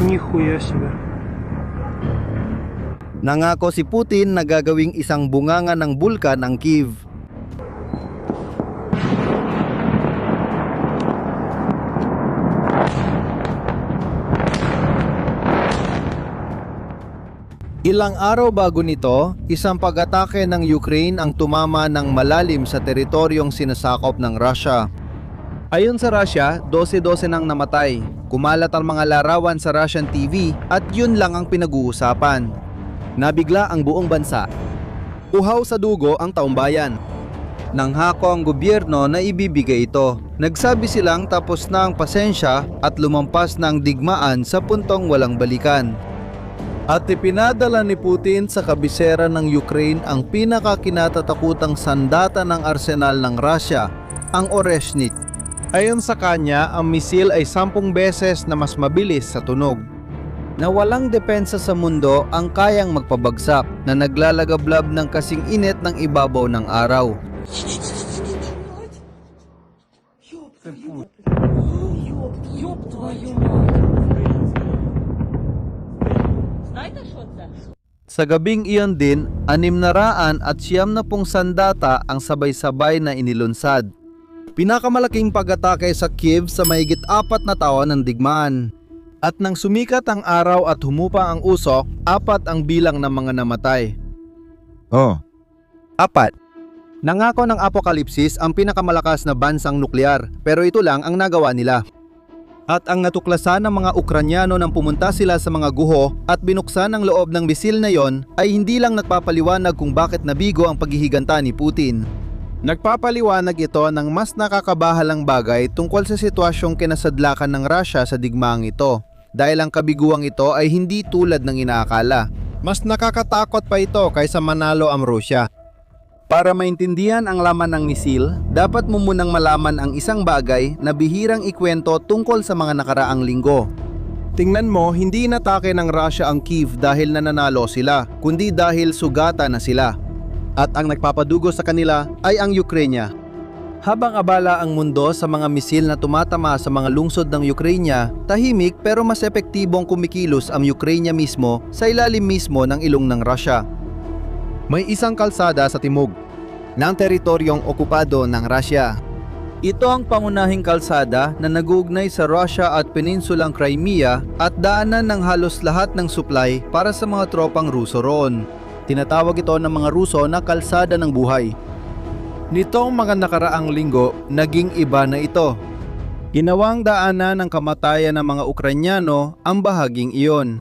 Ніхуя себе. Nangako si Putin na gagawing isang bunganga ng bulkan ang Kyiv. Ilang araw bago nito, isang pag-atake ng Ukraine ang tumama ng malalim sa teritoryong sinasakop ng Russia. Ayon sa Russia, 12-12 nang namatay. Kumalat ang mga larawan sa Russian TV at yun lang ang pinag-uusapan. Nabigla ang buong bansa. Uhaw sa dugo ang taumbayan. Nanghako ang gobyerno na ibibigay ito. Nagsabi silang tapos na ang pasensya at lumampas na ang digmaan sa puntong walang balikan. At ipinadala ni Putin sa kabisera ng Ukraine ang pinakakinatatakutang sandata ng arsenal ng Russia, ang Oreshnit. Ayon sa kanya, ang misil ay 10 beses na mas mabilis sa tunog. Na walang depensa sa mundo ang kayang magpabagsak, na naglalagablab ng kasing init ng ibabaw ng araw. Sa gabing iyon din, 600 at 90 sandata ang sabay-sabay na inilunsad. Pinakamalaking pag-atake sa Kyiv sa mahigit 4 na taon ng digmaan. At nang sumikat ang araw at humupa ang usok, 4 ang bilang ng mga namatay. 4. Nangako ng apokalipsis ang pinakamalakas na bansang nuklear, pero ito lang ang nagawa nila. At ang natuklasan ng mga Ukranyano nang pumunta sila sa mga guho at binuksan ang loob ng misil na yon ay hindi lang nagpapaliwanag kung bakit nabigo ang paghihiganta ni Putin. Nagpapaliwanag ito ng mas nakakabahalang bagay tungkol sa sitwasyong kinasadlakan ng Russia sa digmaang ito. Dahil ang kabiguang ito ay hindi tulad ng inaakala. Mas nakakatakot pa ito kaysa manalo ang Rusya. Para maintindihan ang laman ng misil, dapat mo munang malaman ang isang bagay na bihirang ikwento tungkol sa mga nakaraang linggo. Tingnan mo, hindi inatake ng Russia ang Kyiv dahil nananalo sila, kundi dahil sugata na sila. At ang nagpapadugo sa kanila ay ang Ukraine. Habang abala ang mundo sa mga misil na tumatama sa mga lungsod ng Ukraine, tahimik pero mas epektibong kumikilos ang Ukraine mismo sa ilalim mismo ng ilong ng Russia. May isang kalsada sa timog ng teritoryong okupado ng Russia. Ito ang pangunahing kalsada na nag-uugnay sa Russia at peninsulang Crimea at daanan ng halos lahat ng supply para sa mga tropang Ruso roon. Tinatawag ito ng mga Ruso na kalsada ng buhay. Nitong mga nakaraang linggo, naging iba na ito. Ginawang daanan ng kamatayan ng mga Ukranyano ang bahaging iyon.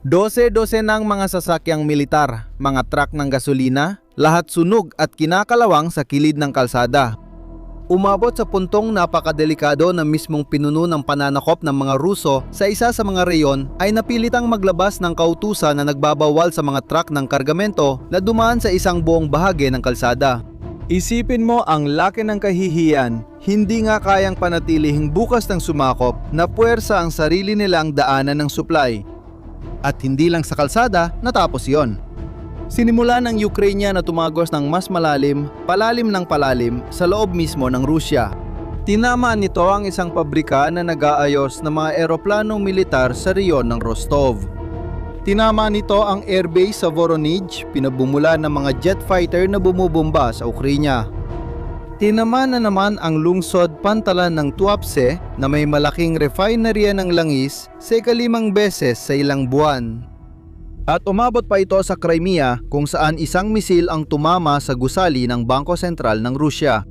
12-12 ng mga sasakyang militar, mga truck ng gasolina, lahat sunog at kinakalawang sa kilid ng kalsada. Umabot sa puntong napakadelikado na mismong pinuno ng pananakop ng mga Ruso sa isa sa mga reyon ay napilitang maglabas ng kautusan na nagbabawal sa mga truck ng kargamento na dumaan sa isang buong bahagi ng kalsada. Isipin mo ang laki ng kahihiyan, hindi nga kayang panatilihing bukas ng sumakop na puwersa ang sarili nilang daanan ng supply. At hindi lang sa kalsada, natapos yon. Sinimula ng Ukraine na tumagos ng mas malalim, palalim ng palalim sa loob mismo ng Rusya. Tinamaan nito ang isang pabrika na nag-aayos ng mga eroplanong militar sa reyon ng Rostov. Tinamaan nito ang airbase sa Voronezh, pinabumulan ng mga jet fighter na bumubomba sa Ukraine. Tinamaan na naman ang lungsod pantalan ng Tuapse na may malaking refinery ng langis sa 5 beses sa ilang buwan. At umabot pa ito sa Crimea kung saan isang misil ang tumama sa gusali ng Bangko Sentral ng Rusya.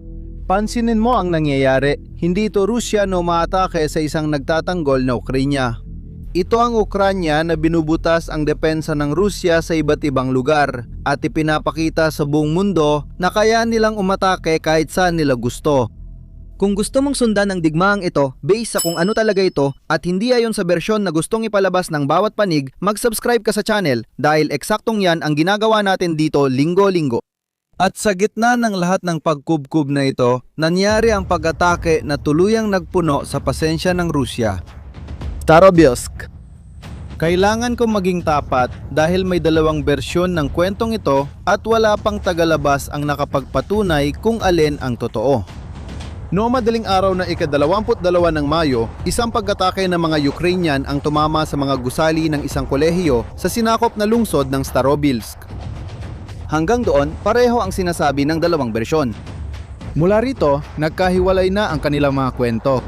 Pansinin mo ang nangyayari, hindi ito Rusya na umaatake sa isang nagtatanggol na Ukraine. Ito ang Ukraine na binubutas ang depensa ng Rusya sa iba't ibang lugar at ipinapakita sa buong mundo na kaya nilang umatake kahit saan nila gusto. Kung gusto mong sundan ang digmaang ito based sa kung ano talaga ito at hindi ayon sa bersyon na gustong ipalabas ng bawat panig, mag-subscribe ka sa channel dahil eksaktong yan ang ginagawa natin dito linggo-linggo. At sa gitna ng lahat ng pagkubkub na ito, nangyari ang pag-atake na tuluyang nagpuno sa pasensya ng Rusya. Starobelsk. Kailangan kong maging tapat dahil may dalawang bersyon ng kwentong ito at wala pang tagalabas ang nakapagpatunay kung alin ang totoo. Noong madaling araw na ika-22 ng Mayo, isang pag-atake ng mga Ukrainian ang tumama sa mga gusali ng isang kolehiyo sa sinakop na lungsod ng Starobilsk. Hanggang doon, pareho ang sinasabi ng dalawang bersyon. Mula rito, nagkahiwalay na ang kanilang mga kwento.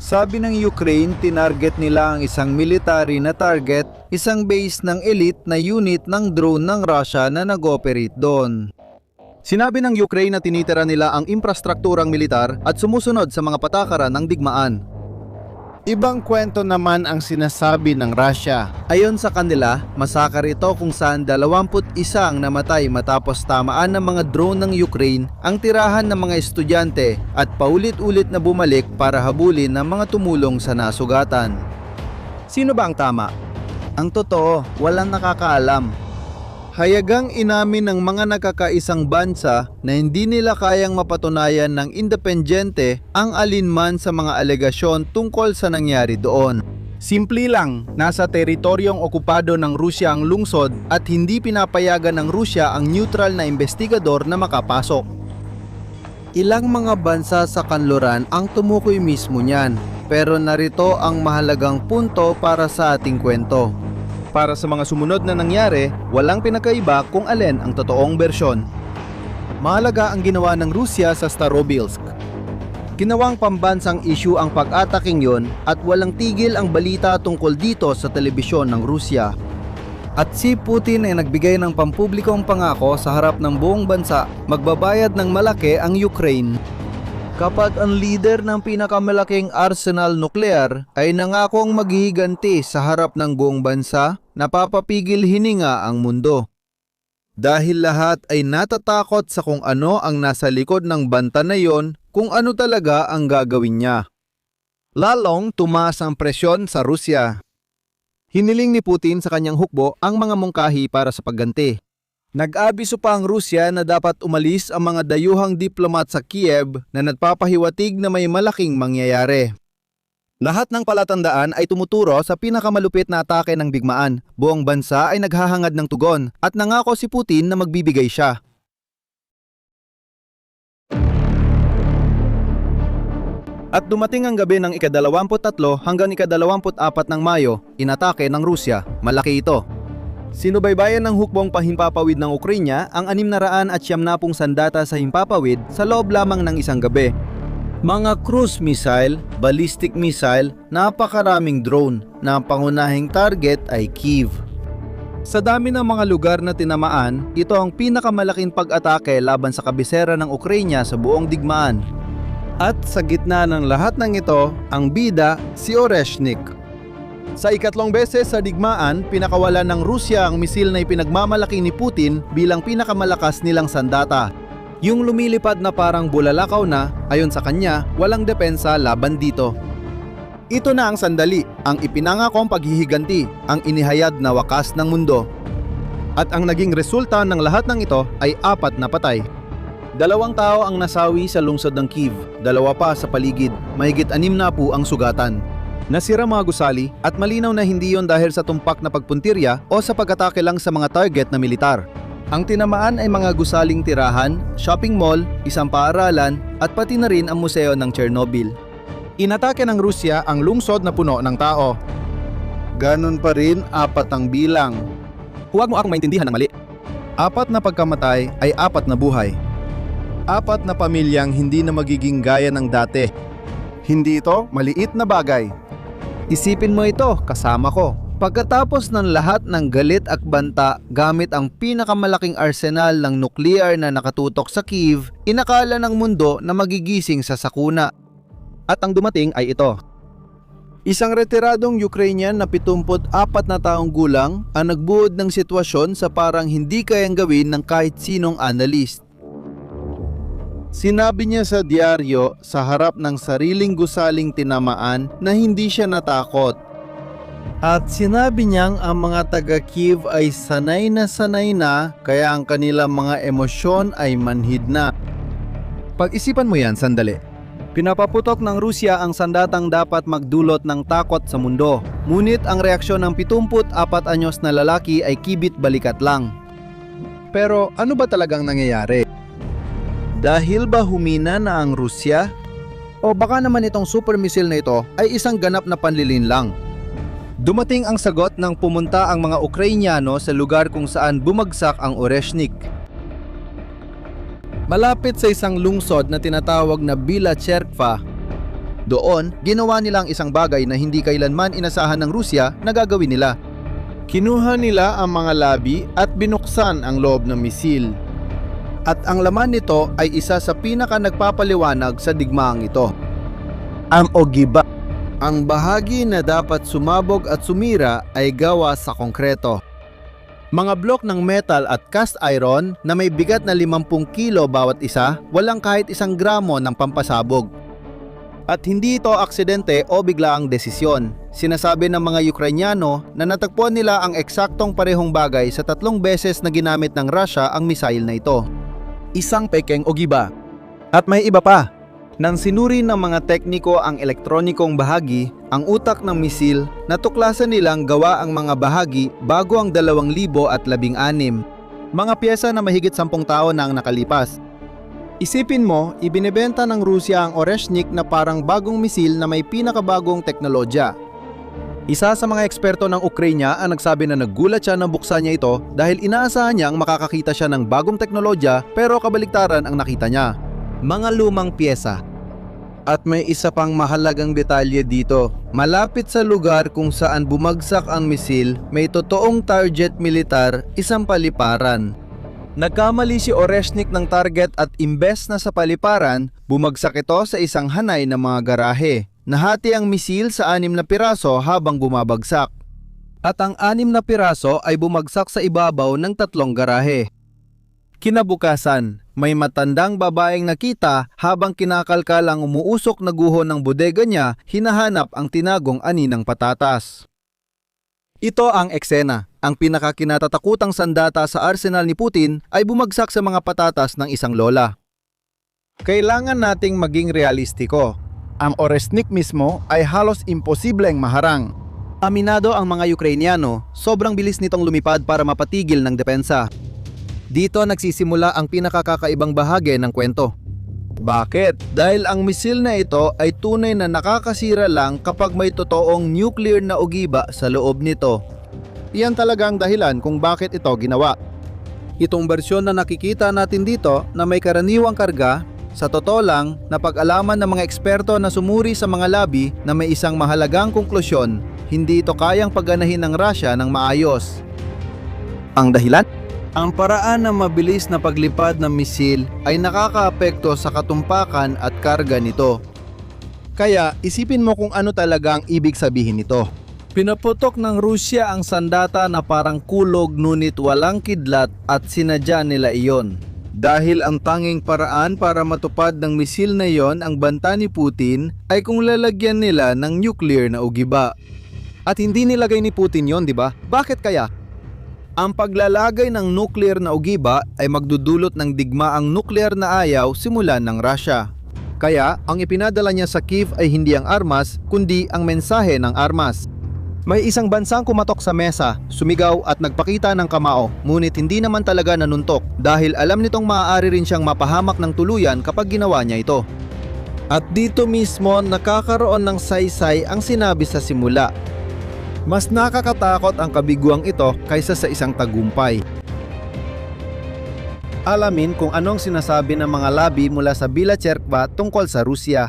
Sabi ng Ukraine, tinarget nila ang isang military na target, isang base ng elite na unit ng drone ng Russia na nag-operate doon. Sinabi ng Ukraine na tinitira nila ang infrastrukturang militar at sumusunod sa mga patakaran ng digmaan. Ibang kwento naman ang sinasabi ng Russia. Ayon sa kanila, masakar ito kung saan 21 ang namatay matapos tamaan ng mga drone ng Ukraine ang tirahan ng mga estudyante at paulit-ulit na bumalik para habulin ng mga tumulong sa nasugatan. Sino ba ang tama? Ang totoo, walang nakakaalam. Hayagang inamin ng mga nakakaisang bansa na hindi nila kayang mapatunayan ng independyente ang alinman sa mga alegasyon tungkol sa nangyari doon. Simple lang, nasa teritoryong okupado ng Rusya ang lungsod at hindi pinapayagan ng Rusya ang neutral na investigador na makapasok. Ilang mga bansa sa kanluran ang tumukoy mismo niyan, pero narito ang mahalagang punto para sa ating kwento. Para sa mga sumunod na nangyari, walang pinakaiba kung alin ang totoong bersyon. Mahalaga ang ginawa ng Rusya sa Starobilsk. Ginawang pambansang issue ang pag-ataking yon at walang tigil ang balita tungkol dito sa telebisyon ng Rusya. At si Putin ay nagbigay ng pampublikong pangako sa harap ng buong bansa, magbabayad ng malaki ang Ukraine. Kapag ang leader ng pinakamalaking arsenal nuklear ay nangakong maghihiganti sa harap ng buong bansa, napapapigil hininga ang mundo. Dahil lahat ay natatakot sa kung ano ang nasa likod ng banta na yon, kung ano talaga ang gagawin niya. Lalong tumaas ang presyon sa Rusya. Hiniling ni Putin sa kanyang hukbo ang mga mungkahi para sa pagganti. Nag-abiso pa ang Rusya na dapat umalis ang mga dayuhang diplomat sa Kiev na nagpapahiwatig na may malaking mangyayari. Lahat ng palatandaan ay tumuturo sa pinakamalupit na atake ng digmaan. Buong bansa ay naghahangad ng tugon at nangako si Putin na magbibigay siya. At dumating ang gabi ng ika-23 hanggang ika-24 ng Mayo, inatake ng Rusya. Malaki ito. Sinubaybayan ng hukbong pahimpapawid ng Ukraine ang 670 sandata sa himpapawid sa loob lamang ng isang gabi. Mga cruise missile, ballistic missile, napakaraming drone na ang pangunahing target ay Kyiv. Sa dami ng mga lugar na tinamaan, ito ang pinakamalaking pag-atake laban sa kabisera ng Ukraine sa buong digmaan. At sa gitna ng lahat ng ito, ang bida si Oreshnik. Sa ikatlong beses sa digmaan, pinakawalan ng Rusya ang misil na ipinagmamalaki ni Putin bilang pinakamalakas nilang sandata. Yung lumilipad na parang bulalakaw na, ayon sa kanya, walang depensa laban dito. Ito na ang sandali, ang ipinangakong paghihiganti, ang inihayad na wakas ng mundo. At ang naging resulta ng lahat ng ito ay 4 na patay. 2 tao ang nasawi sa lungsod ng Kyiv, 2 pa sa paligid, mahigit 6 na po ang sugatan. Nasira mga gusali at malinaw na hindi yon dahil sa tumpak na pagpuntirya o sa pag-atake lang sa mga target na militar. Ang tinamaan ay mga gusaling tirahan, shopping mall, isang paaralan at pati na rin ang museo ng Chernobyl. Inatake ng Rusya ang lungsod na puno ng tao. Ganon pa rin 4 ang bilang. Huwag mo akong maintindihan ng mali. 4 na pagkamatay ay 4 na buhay. 4 na pamilyang hindi na magiging gaya ng dati. Hindi ito maliit na bagay. Isipin mo ito, kasama ko. Pagkatapos ng lahat ng galit at banta gamit ang pinakamalaking arsenal ng nuklear na nakatutok sa Kyiv, inakala ng mundo na magigising sa sakuna. At ang dumating ay ito. Isang retiradong Ukrainian na 74 na taong gulang ang nagbuod ng sitwasyon sa parang hindi kayang gawin ng kahit sinong analyst. Sinabi niya sa dyaryo sa harap ng sariling gusaling tinamaan na hindi siya natakot. At sinabi niyang ang mga taga-Kyiv ay sanay na kaya ang kanilang mga emosyon ay manhid na. Pag-isipan mo yan sandali. Pinapaputok ng Rusya ang sandatang dapat magdulot ng takot sa mundo. Ngunit ang reaksyon ng 74 anyos na lalaki ay kibit balikat lang. Pero ano ba talagang nangyayari? Dahil ba humina na ang Rusya? O baka naman itong super missile na ito ay isang ganap na panlilin lang? Dumating ang sagot nang pumunta ang mga Ukrainyano sa lugar kung saan bumagsak ang Oreshnik. Malapit sa isang lungsod na tinatawag na Bila Cherkva. Doon, ginawa nila ang isang bagay na hindi kailanman inasahan ng Rusya na gagawin nila. Kinuha nila ang mga labi at binuksan ang loob ng misil. At ang laman nito ay isa sa pinaka nagpapaliwanag sa digmaang ito. Ang ogiba. Ang bahagi na dapat sumabog at sumira ay gawa sa konkreto. Mga blok ng metal at cast iron na may bigat na 50 kilo bawat isa, walang kahit 1 gramo ng pampasabog. At hindi ito aksidente o biglaang desisyon. Sinasabi ng mga Ukrainyano na natagpuan nila ang eksaktong parehong bagay sa 3 beses na ginamit ng Russia ang missile na ito. Isang pekeng ogiba. At may iba pa. Nang sinuri ng mga tekniko ang elektronikong bahagi, ang utak ng misil, natuklasan nilang gawa ang mga bahagi bago ang 2016. Mga piyesa na mahigit 10 taon na ang nakalipas. Isipin mo, ibinebenta ng Rusya ang Oreshnik na parang bagong misil na may pinakabagong teknolohiya. Isa sa mga eksperto ng Ukraine ang nagsabi na nagulat siya nang buksan niya ito dahil inaasahan niyang makakakita siya ng bagong teknolohiya pero kabaliktaran ang nakita niya. Mga lumang piyesa. At may isa pang mahalagang detalye dito. Malapit sa lugar kung saan bumagsak ang misil, may totoong target militar, isang paliparan. Nagkamali si Oreshnik ng target at imbes na sa paliparan, bumagsak ito sa isang hanay ng mga garahe. Nahati ang misil sa 6 na piraso habang bumabagsak. At ang 6 na piraso ay bumagsak sa ibabaw ng 3 garahe. Kinabukasan, may matandang babaeng nakita habang kinakalkal ang umuusok na guho ng bodega niya, hinahanap ang tinagong aninang patatas. Ito ang eksena. Ang pinakakinatatakutang sandata sa arsenal ni Putin ay bumagsak sa mga patatas ng isang lola. Kailangan nating maging realistiko. Ang Oreshnik mismo ay halos imposibleng maharang. Aminado ang mga Ukrainyano, sobrang bilis nitong lumipad para mapatigil ng depensa. Dito nagsisimula ang pinakakakaibang bahagi ng kwento. Bakit? Dahil ang misil na ito ay tunay na nakakasira lang kapag may totoong nuclear na ogiba sa loob nito. Iyan talaga ang dahilan kung bakit ito ginawa. Itong bersyon na nakikita natin dito na may karaniwang karga, sa totoo lang, napag-alaman ng mga eksperto na sumuri sa mga labi na may isang mahalagang konklusyon, hindi ito kayang pagganahin ng Russia ng maayos. Ang dahilan? Ang paraan ng mabilis na paglipad ng misil ay nakakaapekto sa katumpakan at karga nito. Kaya isipin mo kung ano talaga ang ibig sabihin nito. Pinaputok ng Rusya ang sandata na parang kulog ngunit walang kidlat at sinadya nila iyon. Dahil ang tanging paraan para matupad ng misil na iyon ang banta ni Putin ay kung lalagyan nila ng nuclear na ogiba. At hindi nilagay ni Putin yon, di ba? Bakit kaya? Ang paglalagay ng nuclear na ogiba ay magdudulot ng digmaang nuclear na ayaw simulan ng Russia. Kaya ang ipinadala niya sa Kiev ay hindi ang armas kundi ang mensahe ng armas. May isang bansang kumatok sa mesa, sumigaw at nagpakita ng kamao, ngunit hindi naman talaga nanuntok dahil alam nitong maaari rin siyang mapahamak ng tuluyan kapag ginawa niya ito. At dito mismo nakakaroon ng saysay ang sinabi sa simula. Mas nakakatakot ang kabiguang ito kaysa sa isang tagumpay. Alamin kung anong sinasabi ng mga labi mula sa Bila Cherkva tungkol sa Rusya.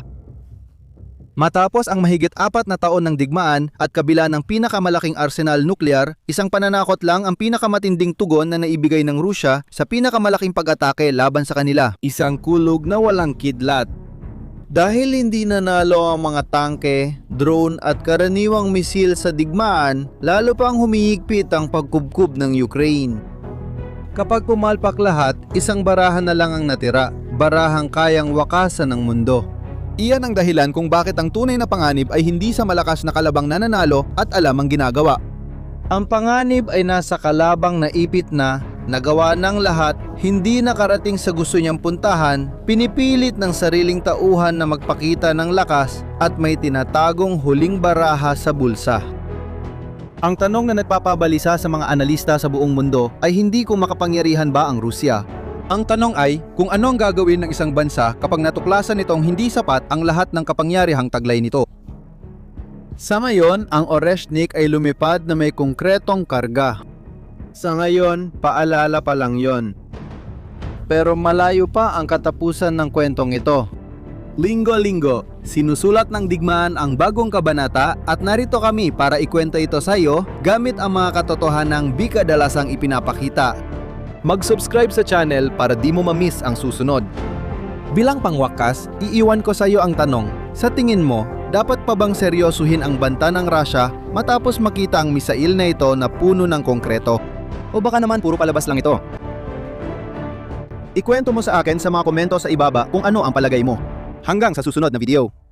Matapos ang mahigit 4 na taon ng digmaan at kabila ng pinakamalaking arsenal nuklear, isang pananakot lang ang pinakamatinding tugon na naibigay ng Rusya sa pinakamalaking pag-atake laban sa kanila. Isang kulog na walang kidlat. Dahil hindi nanalo ang mga tangke, drone at karaniwang misil sa digmaan, lalo pang humihigpit ang pagkubkub ng Ukraine. Kapag pumalpak lahat, isang barahan na lang ang natira, barahang kayang wakasan ng mundo. Iyan ang dahilan kung bakit ang tunay na panganib ay hindi sa malakas na kalabang nananalo at alam ang ginagawa. Ang panganib ay nasa kalabang na ipit na, nagawa ng lahat, hindi nakarating sa gusto niyang puntahan, pinipilit ng sariling tauhan na magpakita ng lakas at may tinatagong huling baraha sa bulsa. Ang tanong na nagpapabalisa sa mga analista sa buong mundo ay hindi kung makapangyarihan ba ang Rusya. Ang tanong ay kung ano ang gagawin ng isang bansa kapag natuklasan nitong hindi sapat ang lahat ng kapangyarihang taglay nito. Sa ngayon, ang Oreshnik ay lumipad na may konkretong karga. Sa ngayon, paalala pa lang yon. Pero malayo pa ang katapusan ng kwentong ito. Linggo-linggo, sinusulat ng digmaan ang bagong kabanata at narito kami para ikwento ito sa iyo gamit ang mga katotohanang di kadalasang ipinapakita. Mag-subscribe sa channel para di mo ma-miss ang susunod. Bilang pangwakas, iiwan ko sa iyo ang tanong, sa tingin mo, dapat pa bang seryosuhin ang banta ng Russia matapos makita ang misail na ito na puno ng konkreto? O baka naman puro palabas lang ito? Ikwento mo sa akin sa mga komento sa ibaba kung ano ang palagay mo. Hanggang sa susunod na video.